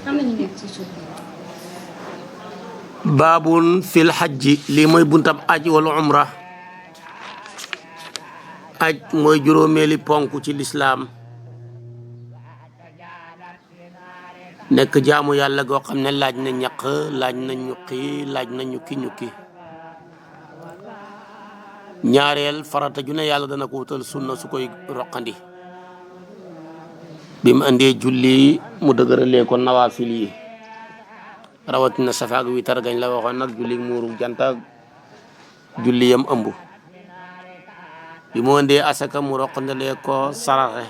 am nañu nekk ci suuf. baabun fil xajji lii mooy buntab aj wala umra. aj mooy juróomeeli ponk ci lislaam nekk jaamu yàlla goo xam ne laaj na ñaq laaj na ñuqi laaj na ñukki ñaareel farata ju ne yàlla dana ko wutal sunna su koy roqandi bi mu andee julli mu dëgëralee ko nawaafil yi rawatina safaak witar gañ la waxoon nag julli muuru janta julli yam ëmb bi mu andee asaka mu roqandalee ko saraxe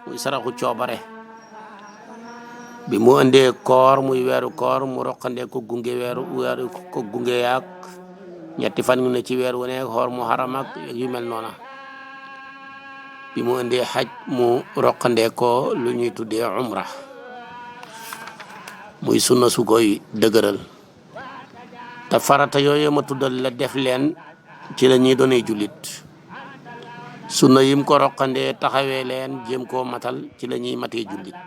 muy saraxu coobare bi mu andee koor muy weeru koor mu roqandee ko gunge weeru ko gunge yaak ñetti fan ñu ne ci weer wu ne xoor mu xaram ak yu mel noona bi mu indee xaj mu roqandee ko lu ñuy tuddee umra muy sunna su koy dëgëral te farata yooyu ma tuddal la def leen ci la ñuy doonee jullit sunna yim ko roqandee taxawee leen jéem koo matal ci la ñuy matee jullit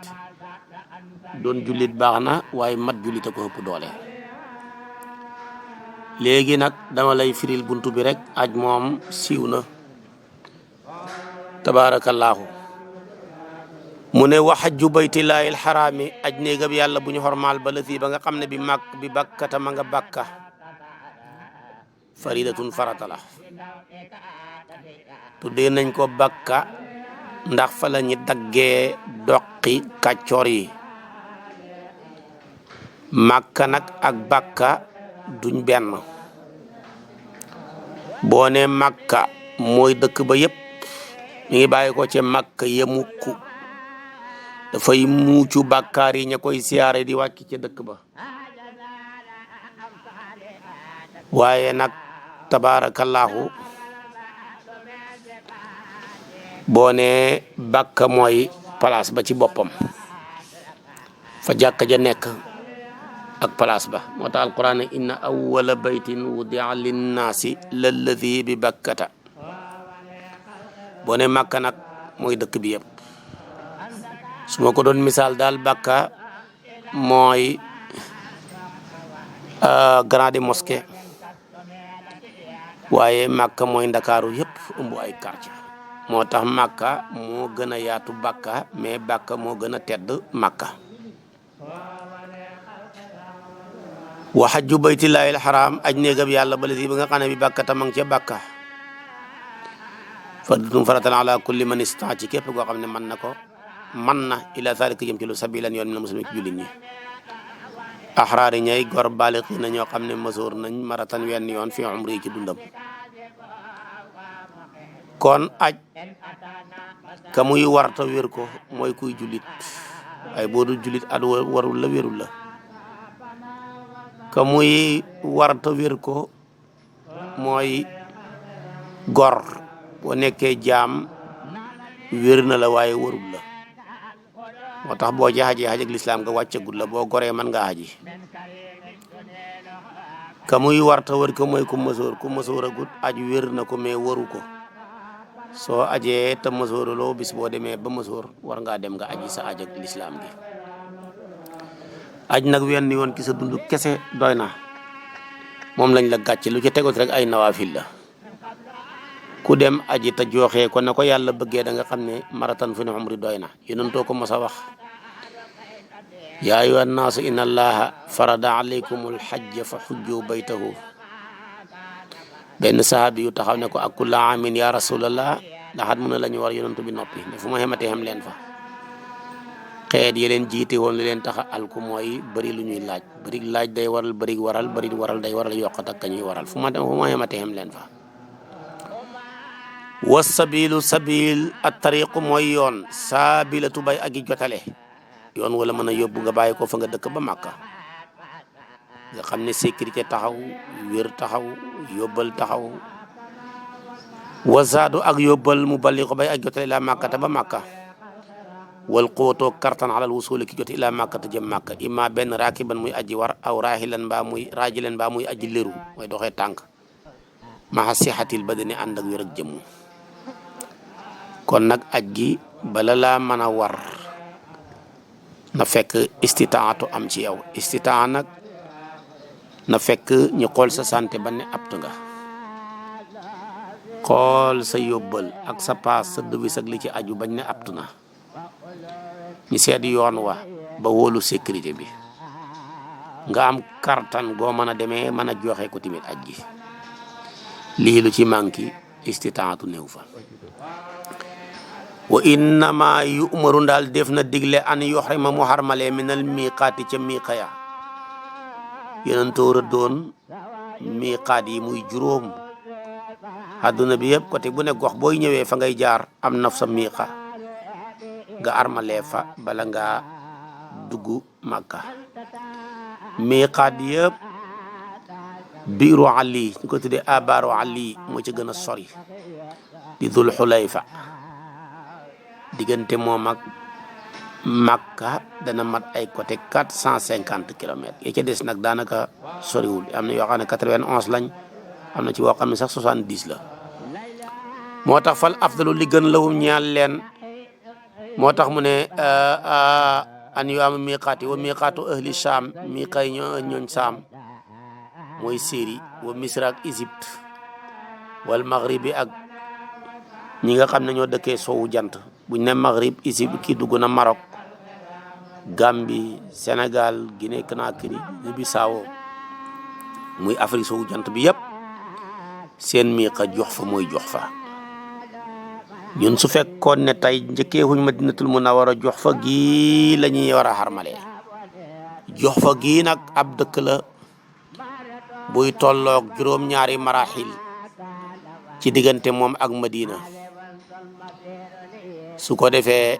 doon jullit baax na waaye mat jullit a ko ëpp doole. léegi nag dama lay firil buntu bi rek aj moom siiw na tabaarakallaahu mu ne wa hajju baytillaahi alxaraami aj néegam yàlla bu ñu xormaal ba la fii ba nga xam ne bi bakkata ma nga bakka faridatun farata la tuddee nañ ko bakka ndax fa la ñi daggee doqi kàccoor yi makka nag ak bakka duñ benn boo ne makka mooy dëkk ba yépp mi ngi bàyyi ko ci makka yemukku dafay muucu bàkkaar yi ña koy siyaare di wàcc ca dëkk ba waaye nag tabaarakallaahu boo ne bakka mooy place ba ci boppam fa jàkka ja nekk ak place ba moo tax alquran ne inna awwala baytin wudia linnaasi lalladi bi bakkata boo ne màkka nag mooy dëkk bi yëpp su ma ko doon misaal daal bakka mooy grande mosquée waaye màkka mooy ndakaaru yëpp ëmb ay quartier moo tax màkka moo gën a yaatu bakka mais bakka moo gën a tedd màkka wa hajju baytillaahi alxaraam aj néegam yàlla ba lasi bi nga xam ne bi bàkkata ma ngi ca bàkka fardatun faratan ala kulli man istaa ci képp koo xam ne mën na ko mën na ila zalika jëm ci lu sabilan yoon mi na muslim ci jullit ñi axraari ñay gor baaliqi na ñoo xam ne masoor nañ maratan wenn yoon fi umri ci dundam kon aj ka muy warta wér ko mooy kuy jullit ay boo dul jullit at warul la wérul la ka muy warta wér ko mooy gor boo nekkee jaam wér na la waaye warul la moo tax boo xaji ak lislaam nga wàccagul la boo goree mën nga xaji ka muy warta wér ko mooy ku mësoor agut aj wér na ko mais waru ko soo ajee te mësooraloo bis boo demee ba mësoor war ngaa dem nga aji sa aj ak lislaam gi aj nag wenn yoon ki sa dund kese doy na moom lañ la gàcce lu ci tegot rek ay nawaafil la ku dem aji te joxee ko na ko yàlla bëggee da nga xam ne maratan fi ne umri doy na yonentoo ko mos a wax yaa ayyuha nnaasu inna allaha farada alaykumul hajja fa hujju baytahu benn sahabi yu taxaw ne ko ak kulla amin ya rasulallah ndaxat mu ne la ñu war yonentu bi noppi ne fu ma xematee xam leen fa xeet yi leen jiite woon li leen tax a alku mooy bëri lu ñuy laaj bëri laaj day waral bëri waral day waral yokkat ak ka ñuy waral fu ma xematee xam leen fa wa sabilu sabil at tariqu mooy yoon saabilatu bay ak i jotale yoon wala mën a yóbbu nga bàyyi ko fa nga dëkk ba Màkka nga xam ne sécurité taxaw wér taxaw yóbbal taxaw wasaadu ak yóbbal mu balli ko bay ak jotale la Màkkata ba Màkka wal quwwatoo kartan alal wusuli ki joti ila Màkkata jëm Màkka imma benn raakiban muy aji war aw raahilan mbaa muy raajilan mbaa muy aji léru mooy doxee tànk maxa sixatil badani ànd ak wér ak jëmm kon nag aj gi bala laa mën a war na fekk istitaatu am ci yow. Istitaa nag na fekk ñu xool sa santé ba ne apt nga, xool sa yóbbal ak sa paas sa devis ak li ci aju bañ ne apt na, ñu seet yoon wa ba wóolu sécurité bi, nga am kartan goo mën a demee mën a joxe ko tamit aj gi. lii lu ci manki istitaatu néew fa. wa innama yu umaru daal def na digle an yuhrima mu xarmale minal miqaati ca miqa ya. yonentoo rëddoon miqaat yi muy juróom. àdduna bi yëpp côté bu ne gox booy ñëwee fa ngay jaar am na sa miqa nga armalee fa bala nga dugg Makka. miqaat yëpp biiru Ali ñu ko tuddee abaaru Ali moo ci gën a sori di Dul Xulayfa. diggante moom ak Makka dana mat ay côté 450 kilomètres yi ca des nag daanaka soriwul. am na yoo xam ne 91 lañ, am na ci woo xam ne sax 70 la. moo tax fal afdalu li gën lawum ñaal leen. moo tax mu ne an yu am miqaati wa miqaatu ahli Saam miqay ñooñ Saam mooy Syrie wa Misra ak Égypte wal Maghribi ak ñi nga xam ne ñoo dëkkee sowu jant. buñ ne Maghrib Égypte kii dugg na Maroc, Gambie, Sénégal, Guinée Conakry, Bissau muy Afrique sowu jant bi yëpp seen miqa jox fa mooy jox fa. ñun su fekkoon ne tey njëkkee wuñ Madinatul Munawwara jox fa gii la ñuy war a xarmalee. jox fa gii nag ab dëkk la buy tolloog juróom-ñaari maraxil ci diggante moom ak Madina. su ko defee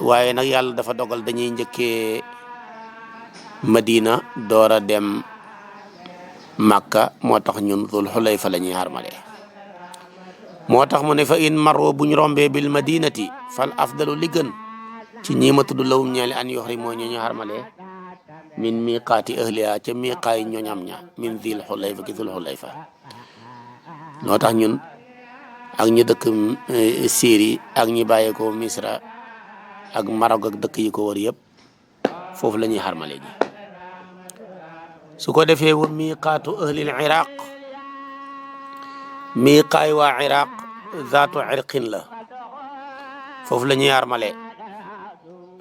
waaye nag yàlla dafa dogal dañuy njëkkee Madina door a dem Makka. moo tax ñun Dul Xulayfa la ñuy xarmalee. moo tax mu ne fa in marro buñ rombee bil madinati fal afdalu li gën ci ñi ma tudd lawum ñaali an yoxri moo ñu xarmalee min miqaati ahliha ca miqaay ñoñam ña min Dul Xulayfa ki Dul Xulayfa. moo tax ñun ak ñi dëkk Syrie ak ñi bàyyeekoo Misra ak Maroc ak dëkk yi ko wër yëpp foofu la ñuy xarmale ji. su ko defee wa miqaatu ahlil Iraq miqaay waa Iraq zaatu irqin la, foofu la ñuy xarmale.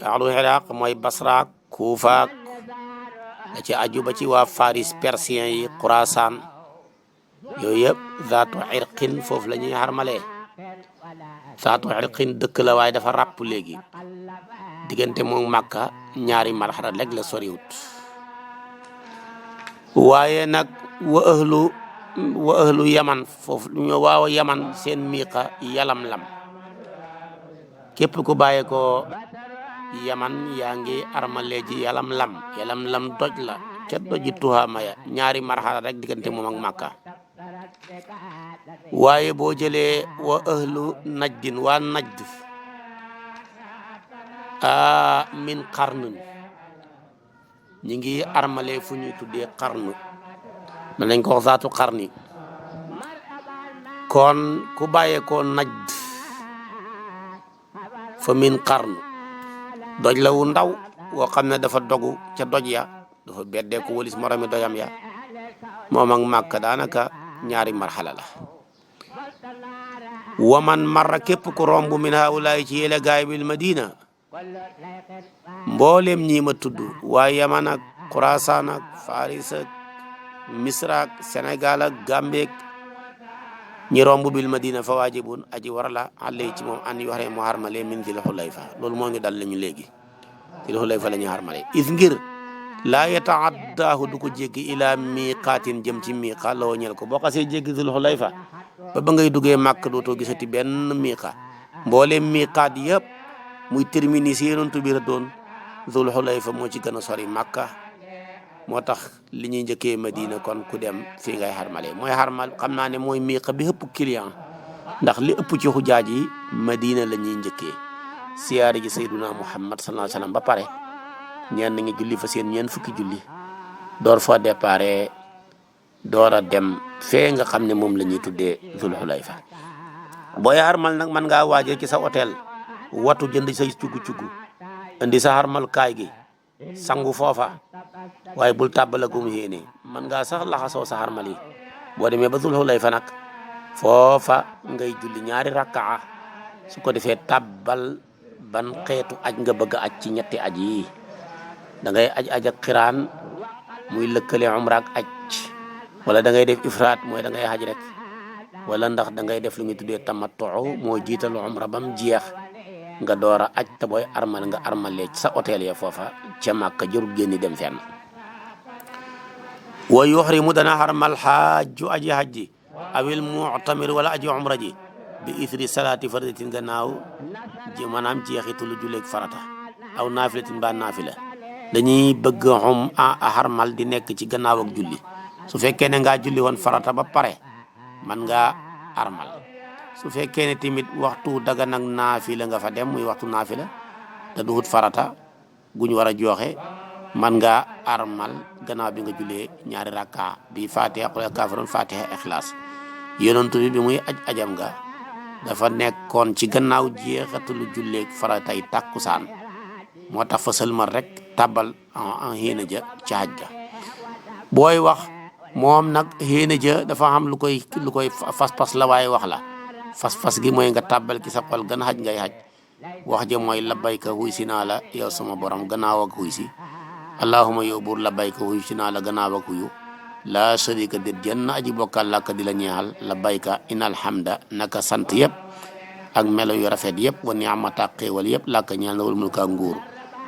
ahlu Iraq mooy Basra Kuufa da ci aju ba ci waa Faris persien yi Xurasaan yooyu yëpp zaatu irqin foofu la ñuy xarmalee. zaatu irqin dëkk la waaye dafa ràpp léegi diggante moom Makka ñaari marxala léeg la soriwut. waaye nag wa ahlu Yaman foofu ñu waaw Yaman seen miqa Yalamlam. képp ku bàyyee ko Yaman yaa ngi armalee ji Yalamlam doj la ca doji Tuhaama ya ñaari marxala rek diggante moom ak Makka. waaye boo jëlee wa ahlu najdin waa najd min qarnun ñi ngi armale fu ñuy tuddee qarnu man nañ ko wax zaatu qarni. kon ku bàyyeekoo najd fa min qarnu doj la wu ndaw woo xam ne dafa dogu ca doj ya dafa beddee ko walis moromi dojam ya. moom ak Makka daanaka ñaari marxala la. waman marra képp ku romb min haulaay ci yéle gaay bil Madina mboolem ñi ma tudd waa Yaman ak Xurasaan ak Faris ak Misra ak Sénégal ak Gambie ñi romb bil Madina fa waajibun aji war la àllay ci moom an yoxre mu xarmale min Dul Xulayfa. loolu moo ngi dal lañu léegi Dul Xulayfa la ñuy xarmale is ngir laa yata'addaahu du ko jéggi ila miqaatin jëm ci miqa loo ñel ko. boo xasee jéggi Dul Xulayfa ba ngay duggee Màkk dootoo gisati benn miqa. mbooleem miqaat yëpp muy terminer si yonent bi doon Dul Xulayfa moo ci gën a sori Makka. moo tax li ñuy njëkkee Madina kon ku dem fii ngay xarmale mooy xarmal xam naa ne mooy miqa bi ëpp client ndax li ëpp ci xujaaj yi Madina la ñuy njëkkee siyaare ji Sayyiduna Muhammad sallallahu alayhi wa sallam ba pare ñeen ngi julli fa seen ñeen fukki julli door fa déparé door a dem fee nga xam ne moom la ñuy tuddee Dul Xulayfa. booy xarmal nag mën ngaa waajee ci sa hôtel watu jënd say cugu-cugu indi sa harmal kaay gi sangu foofa waaye bul tàbbalagum yéene man ngaa sax laxasoo sa harmal yi boo demee ba Dul Xulayfa nag foofa ngay julli ñaari rakkaa su ko defee tàbbal ban xeetu aj nga bëgg a aj ci ñetti aj yi da ngay aj ak xiraan muy lëkkale umra ak aj wala da ngay def ifraat mooy da ngay aj rek wala ndax da ngay def lu ñu tuddee tamattu moo jiital umra bam jeex nga door a aj te booy armal nga armalee sa hôtel ya foofa ca Màkka jërul génni dem fenn wa yuxrimu dana xarmal xaaju aji hajji awil mu'tamir wala aji umra ji bi ithri salaati fardatin gannaaw ji maanaam jeexitu lu julleeg farata aw naafilatin ba naafila dañuy bëgg a xarmal di nekk ci gannaaw ak julli su fekkee ne ngaa julli woon farata ba pare man nga armal su fekkee ne tamit waxtu daga nag naafila nga fa dem muy waxtu naafila te duhut farata guñ war a joxe man nga armal gannaaw bi nga jullee ñaari rakka bi fatiha qul kaafiruun fatiha ixlaas yonentu bi muy ajam nga dafa nekkoon ci gannaaw jeexatalu julleeg faratay tàkkusaan moo tax fa sëlmal rek tàbbal en xéena ja ci haj ga booy wax moom nag xéena ja dafa xam lu koy fas-fas la waaye wax la fas-fas gi mooy nga tàbbal ki sa xol gan haj ngay haj wax ja mooy labbayka wuy si naa la yow sama borom gannaaw ak wuy si allahuma yow buur labbayka wuy si naa la gannaaw ak wuyu laa sharika déet jenn aji bokkal làkk di la ñeexal labbayka inal hamda naka sant yëpp ak melo yu rafet yëpp wa ni'mata xéewal yëpp làkk ñeel na wal mulka nguur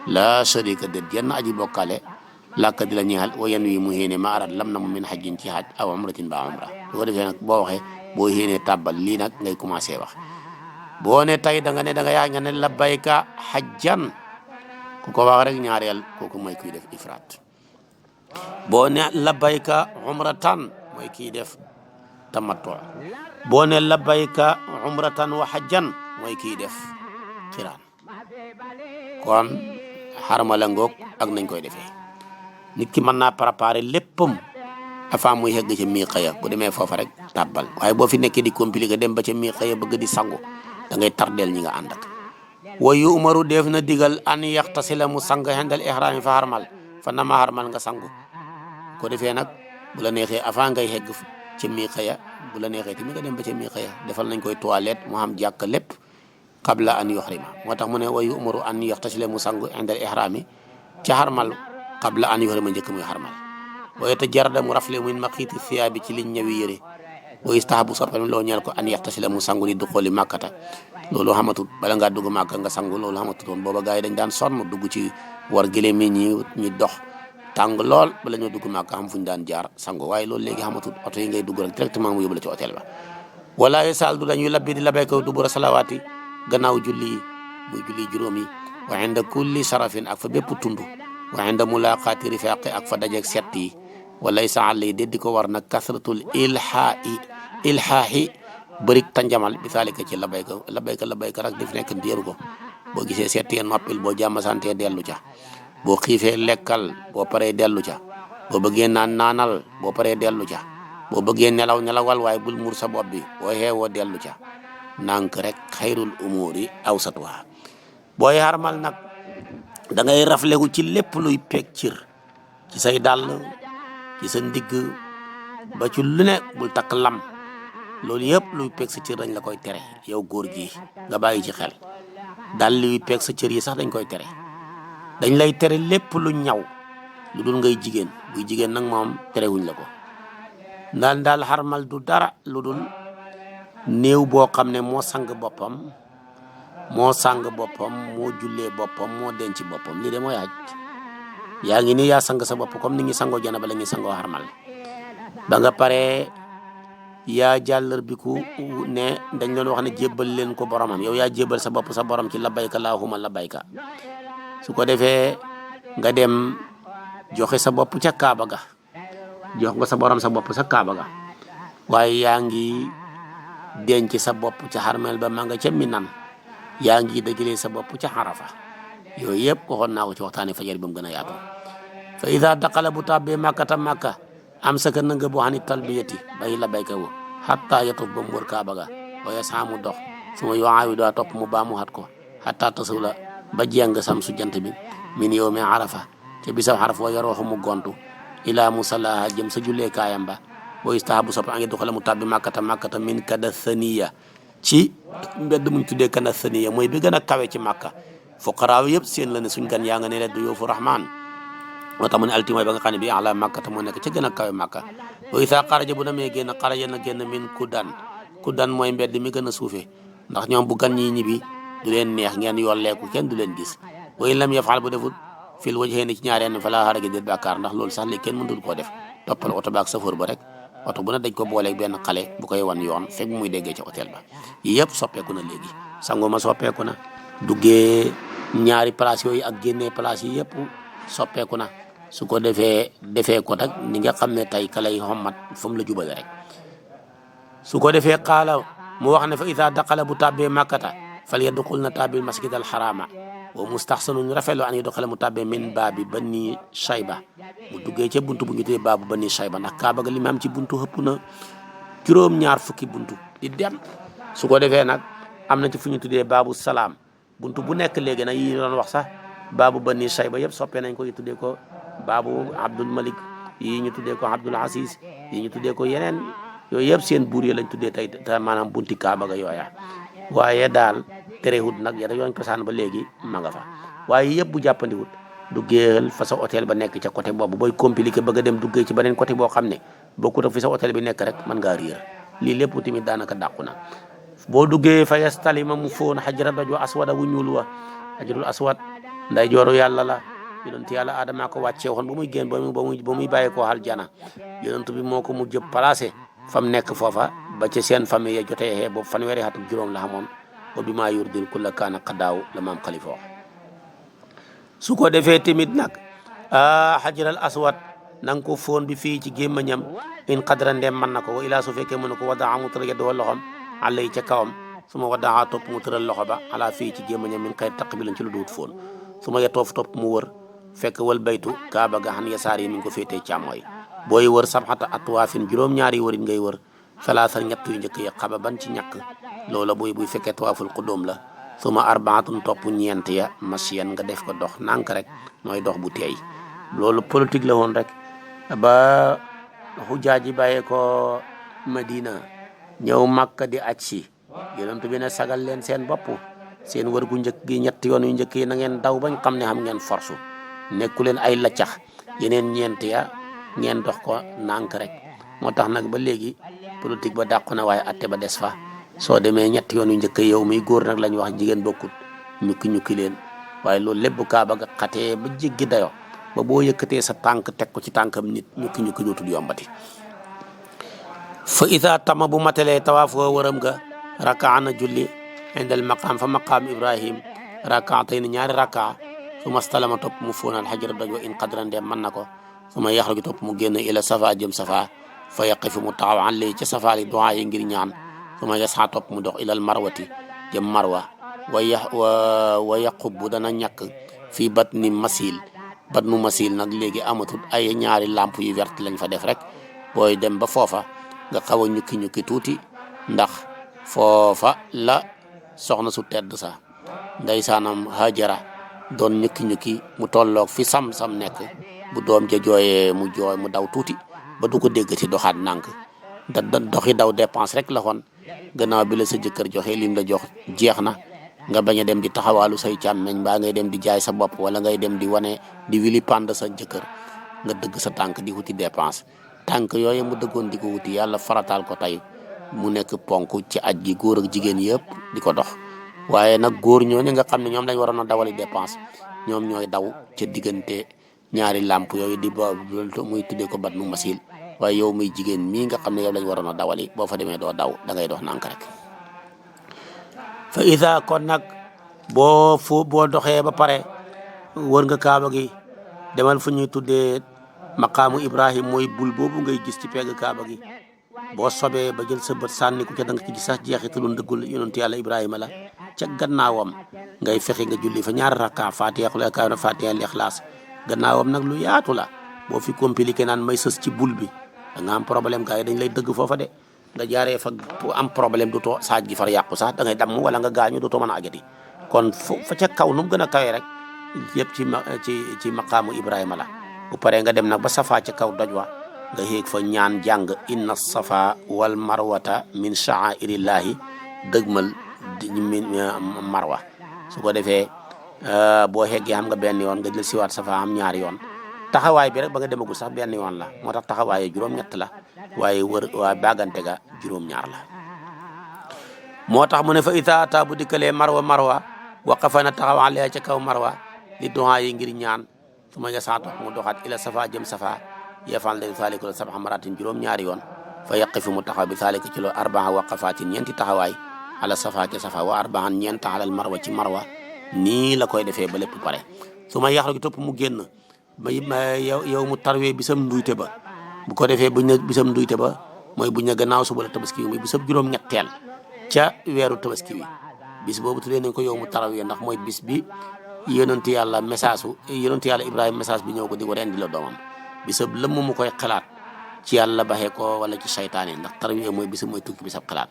laa sharika déet jenn aji bokkale làkk di la ñeexal wa yan wi mu xéene ma arat lam na mu min hajjin ci haj aw umratin ba umra su ko defee nag boo waxee boo xéenee tàbbal lii nag ngay commencé wax boo ne tey da nga ne yaa nga ne labbayka hajjan ku ko wax rek ñaareel kooku mooy kuy def ifraat boo ne labbayka umratan mooy kiy def tamattu boo ne labbayka umratan wa hajjan mooy kiy def xiraan kon xarmala ngoog ak nañ koy defee nit ki mën naa préparer léppam avant muy yegg ca miiqa ya bu demee foofa rek tàbbal waaye boo fi nekkee di compliqué dem ba ca miiqa ya bëgg di sangu da ngay tardeel ñi nga ànd ak wa yu umaru def na digal an yaxtasila mu sang xendal ihraami fa xarmal fa nama xarmal nga sangu ko defee nag bu la neexee avant ngay xegg ca miiqa ya bu la neexee tamit nga dem ba ca miiqa ya defal nañ koy toilette mu xam jàkk lépp qabla an yuhrima moo tax mu ne wa yu umaru an yaxtasila mu sangu xendal ihraami ca xarmal qabla an yuhrima njëkk muy xarmal waaye te jarada mu rafle min maqiiti thiyaabi ci liñ ñëwi yëre wa istahabu soppam loo ñeel ko an yaxtasila mu sangu ni duxooli màkkata loolu xamatut bala ngaa dugg màkka nga sangu loolu xamatut woon booba gars yi dañ daan sonn dugg ci war gëléem yi ñi dox tàng lool bala ñoo dugg màkka xam fu ñu daan jaar sangu waaye loolu léegi xamatut oto yi ngay dugg rek directement mu yóbbu la ci hôtel ba wala sal du dañuy labbi di labbayka dubura salawaati gannaaw julli muy julli juróom yi wa inda kulli sarafin ak fa bépp tund wa inda mulaqaati rifaqi ak fa dajeeg sett yi walay sa àll yi déddi ko war nag kasratul ilhaahi bërik tanjamal bi saalika ci labbayka rek def nekk ndiiru ko boo gisee settee noppil boo jàmm santee dellu ca boo xiifee lekkal boo paree dellu ca boo bëggee naanal boo paree dellu ca boo bëggee nelawal waaye bul mur sa bopp bi boo xeewoo dellu ca nànk rek xayrul umuri awsatuha booy xarmal nag da ngay raflegu ci lépp luy peeg cir ci say dàll ci sa ndigg ba ci lu ne bul takk lam loolu yëpp luy peeg sa cër dañ la koy tere yow góor gi nga bàyyi ci xel daal luy peeg sa cër yi sax dañ koy tere dañ lay tere lépp lu ñaw lu dul ngay jigéen buy jigéen nag moom terewuñ la ko daal xarmal du dara lu dul néew boo xam ne moo sang boppam moo jullee boppam moo denc boppam lii de mooy aj yaa ngi nii yaa sang sa bopp comme ni ngi sangoo janaba la ñuy sangoo xarmal ba nga pare yaa jàllar bi ku ne dañ leen wax ne jébbal leen ko boromam yow yaa jébbal sa bopp sa borom ci labbayka laahumma labbayka su ko defee nga dem joxe sa bopp ca Kaaba ga jox nga sa borom sa bopp sa Kaaba ga waaye yaa ngi denc sa bopp ca xarmel ba ma nga ca Minan yaa ngi dajale sa bopp ca Arafa yooyu yëpp waxoon naa ko ci waxtaane fajar bi mu gën a yaatu fa ida daqala bu tàbbee màkkata màkka am saka na nga boo xam ne talbiyati bay labbayka wo xatta yatuf ba mu wër Kaaba ga waaye saamu dox su ma yoxaawi daa topp mu baamu xat ko xatta tasaw la ba jeng sam su jant bi min yawmi arafa te bisab arafa wa yaroo mu gontu ila musalla jëm sa julle kayam ba bo istahabu sopp angi doxale mu tabbi makkata min kada thaniya ci mbedd muñ tuddee kana thaniya mooy bi gën a kawe ci makka fuqaraaw yëpp seen la ne suñ gan yaa nga ne leen du yoofu rahman moo tax mu ne alti mooy ba nga xam ne bi ala makkata moo nekk ca gën a kawe makka wa isa xaraja bu demee génn xaraja na génn min kudan mooy mbedd mi gën a suufee ndax ñoom bu gan ñi ñibbi du leen neex ngeen yolleeku kenn du leen gis wa in lam yafal bu defut fil wajhayni ci ñaareen fa la haraja déet bàkkaar ndax loolu sax léegi kenn mënul koo def toppal oto baak safoor ba rek oto bu ne dañ ko booleeg benn xale bu koy wan yoon fekk muy déggee ca hôtel ba yëpp soppeeku na léegi sango ma soppeeku na duggee ñaari place yooyu ak génnee place yi yëpp soppeeku na su ko defee ko nag ni nga xam ne tey ka lay xommat fa mu la jubale rek su ko defee xaala mu wax ne fa ida daqala bu tàbbee makkata fal yadxul na tàbbil masjid al harama wa mustaxsanun rafetlu an yadxala mu tàbbee min baabi bani shayba mu duggee ca buntu bu ñu tuddee baabu bani shayba ndax kaaba ga li ma am ci buntu xëpp na juróom-ñaar fukki buntu di dem su ko defee nag am na ci fu ñu tuddee baabu salaam buntu bu nekk léegi nag yi doon wax sax baabu bani shayba yëpp soppee nañ ko yi tuddee ko baabu abdul malik yi ñu tuddee ko abdul aziz yi ñu tuddee ko yeneen yooyu yëpp seen buur yi lañ tuddee tey maanaam bunti kaaba ga yooya waaye daal terewut nag yada yoon cosaan ba léegi ma nga fa waaye yëpp bu jàppandiwut duggeel fa sa hôtel ba nekk ca côté boobu booy compliqué bëgg a dem duggee ci beneen côté boo xam ne bokkut ak fi sa hôtel bi nekk rek mën ngaa réer lii lépp tamit daanaka dàqu na boo duggee fa yastalima mu foon xajara doj wa aswada wu ñuul wa xajarul aswad nday jooru yàlla la yonent yàlla Adama ko wàccee woon ba muy génn ba muy bàyyi koo aljana yonent bi moo ko mujj placé fa mu nekk foofa ba ci seen famille ya jotee boobu fanweeri at ak juróom la xamoon ba bi maa yurdil kulla kaana qadaaw la maam xalifa wax su ko defee tamit nag xajaral aswad na nga ko foon bi fii ci gémmañam in qadra ndem mën na ko wa ilaa su fekkee mën na ko wadaa mu tëral yeddu loxom àlla yi ca kawam su ma wadaa topp mu tëral loxo ba ala fii ci gémmañam min xëy taqbilan ci lu duut foon su ma yetoof topp mu wër fekk wal baytu kaaba ga xan yasaar yi mi ngi ko féetee càmmooy booy wër sabxata atwaafin juróom-ñaari wërit ngay wër salaasa ñett yu njëkk yi xaba ban ci ñàkk loola buy fekkee tawaaful qudum la suma arbaatun topp ñeent ya masiyan nga def ko dox nànk rek mooy dox bu teey loolu politique la woon rek ba xujjaaj yi bàyyee ko Madina ñëw Makka di aj si yonent bi ne sagal leen seen bopp seen wër gu njëkk gi ñett yoon yu njëkk yi na ngeen daw bañ xam ne xam ngeen force nekku leen ay laccax yeneen ñeent ya ngeen dox ko nànk rek moo tax nag ba léegi politique ba dàqu na waaye atte ba des fa soo demee ñetti yoon yu njëkk yow muy góor nag lañ wax jigéen bokkut ñukki leen waaye loolu lépp kaaba ga xatee ba jéggi dayo ba boo yëkkatee sa tànk teg ko ci tànkam nit ñukki dootul yombati fa ida tama bu matalee tawaaf wa wëram ga rakaana julli indal maqaam fa maqaam ibrahim rakaatay ni ñaari raka su ma stalama topp mu fóonal xajara doj wa in qadra ndem mën na ko su ma yaxruju topp mu génn ila safa jëm safa fa yaqifu mu taxaw an lay ca safa li duwaa yi ngir ñaan su ma yasxa topp mu dox ilal marwati jëm marwa wa yaqubbu dana ñàkk fii batnu masil nag léegi amatul ay ñaari lamp yu vert lañ fa def rek booy dem ba foofa nga xaw a ñukki tuuti ndax foofa la soxna su tedd sa ndeysaanam Hajara doon ñukki mu tolloog fi sam nekk bu doom ja jooyee mu jooy mu daw tuuti ba du ko dégg ci doxaat nànk da doxi daw dépense rek la xoon gannaaw bi la sa jëkkër joxe lim la jox jeex na nga bañ a dem di taxawaalu say càmmeñ mbaa ngay dem di jaay sa bopp wala ngay dem di wane di wili pand sa jëkkër nga dëgg sa tànk di wuti dépense tànk yooyu mu dëggoon di ko wuti yàlla farataal ko tey mu nekk ponk ci aj gi góor ak jigéen yëpp di ko dox waaye nag góor ñooñu nga xam ne ñoom lañ waroon a dawali dépense ñoom ñooy daw ca diggante ñaari làmp yooyu di ba muy tuddee ko bat nu masil waaye yow muy jigéen mii nga xam ne yow lañ waroon a dawali boo fa demee doo daw da ngay dox nànk rek fa ida kon nag boo doxee ba pare wër nga kaaba gi demal fu ñuy tuddee maqaamu ibrahim mooy bul boobu ngay gis ci pegg kaaba gi boo sobee ba jël sa bët sànni ko ca da nga ci gis sax jeexitalu ndëggul yonent yàlla ibrahima la ca gannaawam ngay fexe nga julli fa ñaari rakka fatiha xul akaana fatiha al ixlaas gannaawam nag lu yaatu la boo fi compliqué naan may sës ci bul bi da nga am problème gars yi dañ lay dëgg foofa de nga jaaree fa am problème du too saaj gi far yàqu sax da ngay damm wala nga gaañu du too mën a agati kon fa ca kaw nu mu gën a kawee rek yëpp ci maqaamu Ibrahima la bu paree nga dem nag ba safa ca kaw doj wa nga yéeg fa ñaan jàng inna safa wal marwata min sha'airillahi dëgmal min marwa su ko defee boo xeggee xam nga benn yoon nga jël siwaat safa am ñaari yoon taxawaay bi rek ba nga demagul sax benn yoon la moo tax taxawaaye juróom-ñett la waaye waa bagante ga juróom-ñaar la moo tax mu ne fa ita ata bu dikkalee marwa waqafa na taxaw alayha ca kaw marwa li duhaa yi ngir ñaan su ma nga saatox mu doxaat ila safa jëm safa yefal de saalika la sab'a maratin juróom-ñaari yoon fa yaqifu mu taxaw bi saalika ci loolu arbaa waqafatin ñeenti taxawaay ala safa ca safa wa arbaan ñeent alal marwa ci marwa nii la koy defee ba lépp pare su ma yaxru gi topp mu génn yow mu tarwee bisam nduyte ba bu ko defee buñ ne bisam nduyte ba mooy buñ ne gannaaw suba la tabaski wi muy bisam juróom-ñetteel ca weeru tabaski wi bis boobu tuddee nañ ko yow mu tarawee ndax mooy bis bi yonentu yàlla Ibrahima message bi ñëw ko di ko rendi la doomam bisab lëmm mu koy xalaat ci yàlla baxee ko wala ci saytaane ndax tarawee mooy bisab mooy tukki bisab xalaat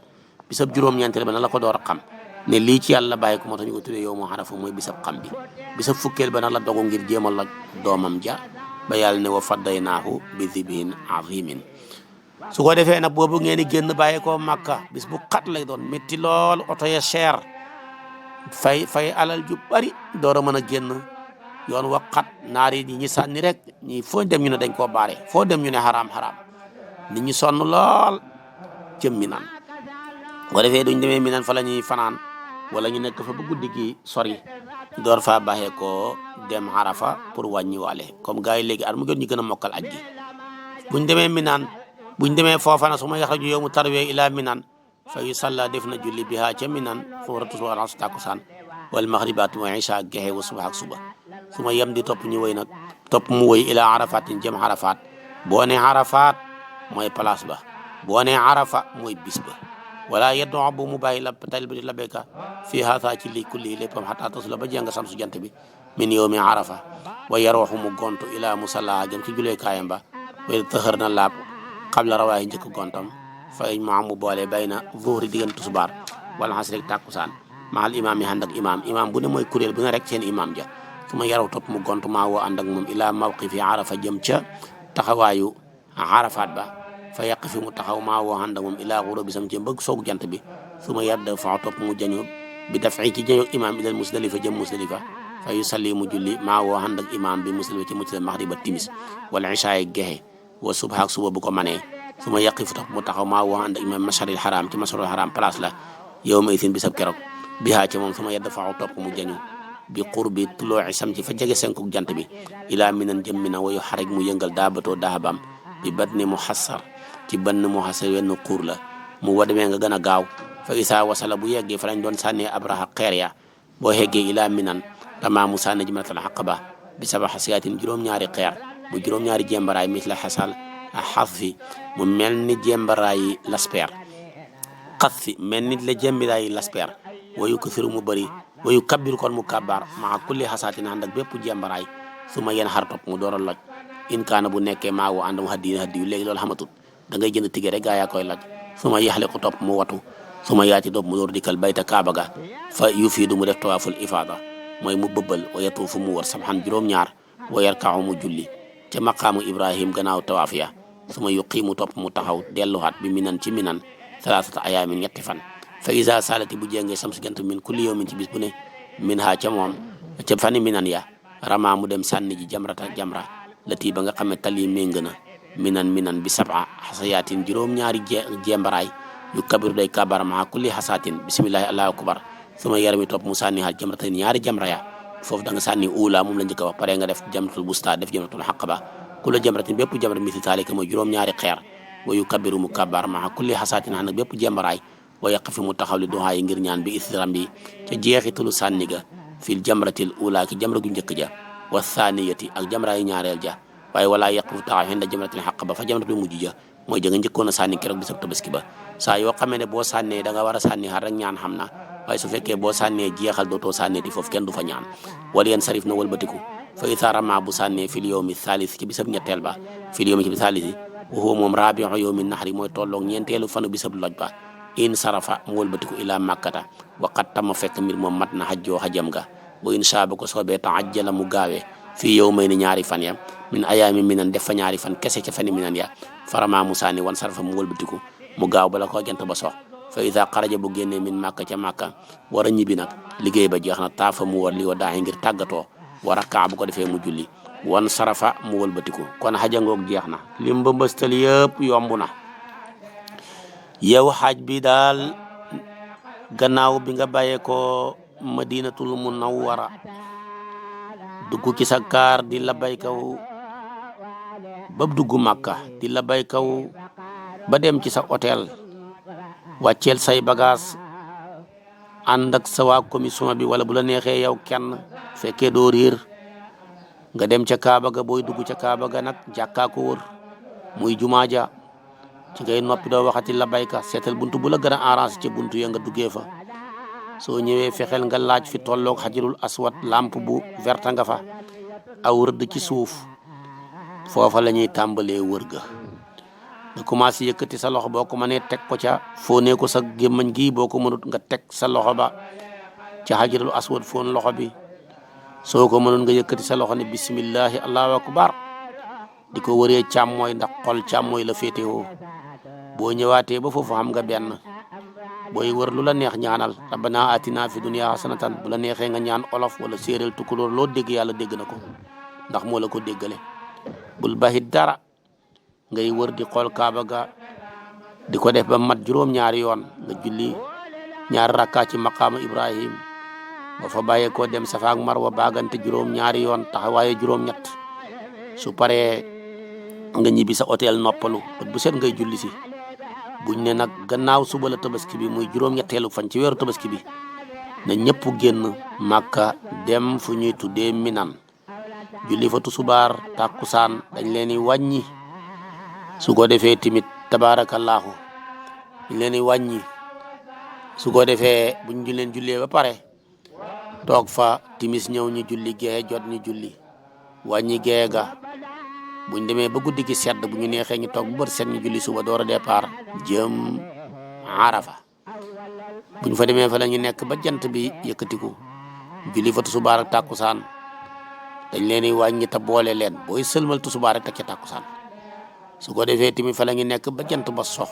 bisab juróom-ñeenteel ba na la ko door a xam ne lii ci yàlla bàyyi ko moo tax ñu ko tuddee yow mu xarafa mooy bisab xam bi bisab fukkeel ba nag la dogu ngir jéemal la doomam ja ba yàlla ne wa faddaynaahu bi zibhin azimin su ko defee nag boobu ngeen di génn bàyyi ko Makka bis bu xat lay doon métti lool oto ya cher fay alal ju bari door a mën a génn yoon wa xat naar yi ñi sànni rek ñi foo dem ñu ne dañ koo baare foo dem ñu ne xaraam nit ñi sonn lool jëm Minan bu ko defee duñ demee Minan fa la ñuy fanaan wala ñu nekk fa ba guddi gi sori door faa baaxee ko dem Arafa pour wàññi waale comme gars yi léegi at mu gën ñu gën a mokkal aj gi buñ demee Minan buñ demee foofa nag su ma yaxraju yow mu tarwee ila Minan fa yu salla def na julli biha ca Minan zuhra wal asr takusaan wal maghribaat wa isha gexe wa suba ak suba su ma yem di topp ñu woy nag topp mu woy ila Arafatin jëm Arafat boo ne Arafat mooy place ba boo ne Arafa mooy bis ba wala yeddo bu mu bàyyi la talbati la béyka fii haasa ci lii kulli léppam xataa tasula ba jàng samsu jant bi min yow mi Arafa wa yarooxu mu gontu ila musalla jëm ci julee kaayam ba way tëxër na laab xabla rawaayi njëkk gontam fay ma mu boole bay na zuhri diggante tusbaar wala xas rek tàkkusaan maal imaam yi ànd ak imaam bu ne mooy kuréel bu ne rek seen imaam ja su ma yaraw topp mu gontu maa woo ànd ak moom ila mawqifi Arafa jëm ca taxawaayu Arafat ba fa yàq fi mu taxaw maa woo ànd ak moom ilaa xuro bi sam ci bëgg soogu jant bi su ma yàdd fa topp mu jañu bi daf ci jañu imaam ilal Musdalifa jëm Musdalifa fa yu salli mu julli maa woo ànd ak imaam bi Musdalifa ci Musdalifa maxriba timis wala ishaay gexe wa subha ak suba bu ko manee su ma yàqi fu topp mu taxaw maa woo ànd ak imaam masharil haram ci masharil haram place la yow ma itin bisab keroog bihaa ci moom su ma yàdd fa topp mu jañu bi qurbi tulooci sam ci fa jege senkuk jant bi ilaa Minan jëm Minan wayu xaraj mu yëngal daabatoo dahabam bi batni muhassar ci bann mu xasee wenn xuur la mu wadamee nga gën a gaaw fa isaa wasala bu yeggee fa lañ doon sànnee Abraha xeer ya boo yeggee ilaa Minan damaa mu sànni jimratal aqaba bi saba xasiyaatin juróom-ñaari xeer bu juróom-ñaari jembaraay mis la xasal a xas fi mu mel ni jembaraayi laspeer xas fi mel ni la jembaraayi laspeer wayu kasiru mu bëri wayu kabbiru kon mu kabbaar maa kulli xasaatin ànd ak bépp jembaraay su ma yéen xar topp mu door a loj in kaana bu nekkee maa woo ànd mu haddiyu léegi loolu xamatut da ngay jënd tige rek gaa yaa koy laaj su ma yaxle ko topp mu watu su ma yaati dopp mu door dikkal bayta kaaba ga fa yu fii du mu def tawaaful ifaada mooy mu bëbbal wa yatuufu mu war sabxan juróom-ñaar wa yarkaaw mu julli ca maqaamu Ibrahim gannaaw tawaaf ya su ma yuqiimu topp mu taxaw delluwaat bi Minan ci Minan salaasata ayaamin ñetti fan fa isa salati bu jéngee samsu jant min kulli yawmin ci bis bu ne min ha ca moom ca fani Minan ya rama mu dem sànni ji jamra lati ba nga xam ne tali méng na Minan bi sab'a xasayaatin juróom-ñaari jembaraay yu kabiru day kabar ma kulli xasaatin bismillahi allahu akbar suma yarami topp mu sànni ha jamratayn ñaari jamra ya foofu da nga sànni uula moom la njëkk a wax pare nga def jamratul busta def jamratul xaqaba kula jamratin bépp jamra misi taalika mooy juróom-ñaari xeer wa yu kabiru mu kabar ma kulli xasaatin ha nag bépp jembaraay wa yaqfi mu taxaw li duhaa yi ngir ñaan bi isram bi ca jeexitalu sànni ga fil jamratil uula ki jamra gu njëkk ja wa thaniyati ak jamra yi ñaareel ja waaye wala yaqfu taxaw xen da jamratil xaqaba fa jamratul mujj ja mooy ja nga njëkkoon a sànni keroog bisab tabaski ba saa yoo xamee ne boo sànnee da nga war a sànni xar rek ñaan xam na waaye su fekkee boo sànnee jeexal dootoo sànnee ti foofu kenn du fa ñaan wala yeen sarif na wëlbatiku fa isa rama bu sànnee fil yawmi thalith ci bisab ñetteel ba fil yawmi ci bi thalith wa huwa moom rabi'u yawmi nahri mooy tolloog ñeenteelu fanu bisab loj ba in sarafa mu wëlbatiku ila makkata waqat tama fekk mbir moom mat na xajjoo xajam ga wa in saaba ko soobee taajjala mu gaawee fii yow may ni ñaari fan ya min ayaami minan def fa ñaari fan kese ca fani minan ya farama musaani wan sarafa mu wëlbatiku mu gaaw bala ko jant ba sox fa ida xaraja bu génnee min màkka ca màkka war a ñibbi nag liggéey ba jeex na taafa mu war li wa daaxi ngir tàggatoo war a kaa bu ko defee mu julli wan sarafa mu wëlbatiku kon xajangoog jeex na lim ba mbëstal yëpp yomb na yow xaaj bi daal gannaaw bi nga bàyyee ko madinatul munawwara dugg ci sa kaar di la bay kaw ba dugg màkka di la bay kaw ba dem ci sa hôtel wàcceel say bagage ànd ak sa waa commission bi wala bu la neexee yow kenn fekkee doo réer nga dem ca Kaaba ga booy dugg ca Kaaba ga nag jàkkaa ko wër muy jumaa ja ci ngay noppi doo waxati la bayka seetal buntu bu la gën a arrangé ca buntu ya nga duggee fa soo ñëwee fexeel nga laaj fi tolloog xajarul aswad lampe bu verta nga fa aw rëdd ci suuf foofa la ñuy tàmbalee wër ga nga commencé yëkkati sa loxo boo ko mënee teg ko ca foonee ko sa gémmañ gi boo ko mënut nga teg sa loxo ba ca xajarul aswad foon loxo bi soo ko mënoon nga yëkkati sa loxo ne bismillahi allahu akbar di ko wëree càmmooy ndax xol càmmooy la féetewoo boo ñëwaatee ba foofu xam nga benn booy wër lu la neex ñaanal rabbana atina fi dunya hasanatan bu la neexee nga ñaan olof wala séeréel tukulóor loo dégg yàlla dégg na ko ndax moo la ko déggale bul baxit dara ngay wër di xool Kaaba ga di ko def ba mat juróom-ñaari yoon nga julli ñaari rakkaa ci maqaama Ibrahim ba fa bàyyee koo dem Safa ak Marwa baagante juróom-ñaari yoon taxawaaye juróom-ñett su paree nga ñibbi sa hôtel noppalu bu set ngay julli si buñ ne nag gannaaw suba la tabaski bi muy juróom-ñetteelu fan ci weeru tabaski bi na ñëpp génn Màkka dem fu ñuy tuddee Minan julli fa tusubaar tàkkusaan dañ leen di wàññi su ko defee timit tabaarakallaahu dañ leen di wàññi su ko defee buñ leen jullee ba pare toog fa timis ñëw ñu julli gee jot ñu julli wàññi gee ga buñ demee ba guddi gi sedd bu ñu neexee ñu toog bu bët set ñu julli suba door a départ jëm Arafa buñ fa demee fa la ñu nekk ba jant bi yëkkatiku julli fa tusubaar ak tàkkusaan dañ leen di wàññi te boole leen booy sëlmal tusubaar rek teg ca tàkkusaan su ko defee tamit fa la ñu nekk ba jant ba sox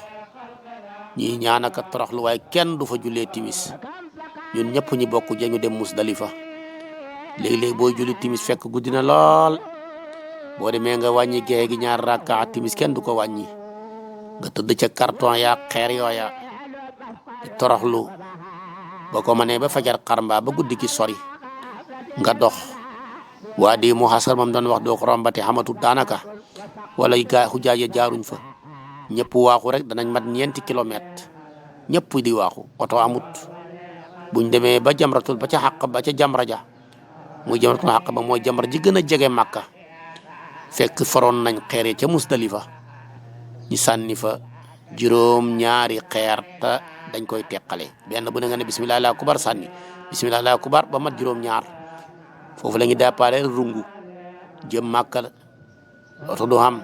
ñii ñaan ak toroxlu waaye kenn du fa jullee timis ñun ñëpp ñi bokk ja ñu dem Musdalifa léegi-léegi booy julli timis fekk guddi na lool boo demee nga wàññi géej gi ñaar rakka timis kenn du ko wàññi nga tëdd ca carton yaa xeer yooya di toroxlu ba ko mënee ba fajar xarmbaa ba guddi gi sori nga dox waa di mu xasar moom doon wax doo ko rombate xamatut daanaka wala gaa xujaaje jaaruñ fa ñëpp waaxu rek danañ mat 4 kilomètres ñëpp di waaxu oto amut buñ demee ba jamratul ba ca xàq ba ca jamra ja muy jamratul xàq ba mooy jamra ji gën a jege Màkka fekk foroon nañ xeer ca Musdalifa ñu sànni fa juróom-ñaari xeer te dañ koy teqale benn bu ne nga ne bisimilah allahu akbar sànni bisimilah allahu akbar ba mat juróom-ñaar foofu la ñu départ rungu jëm Màkka oto du xam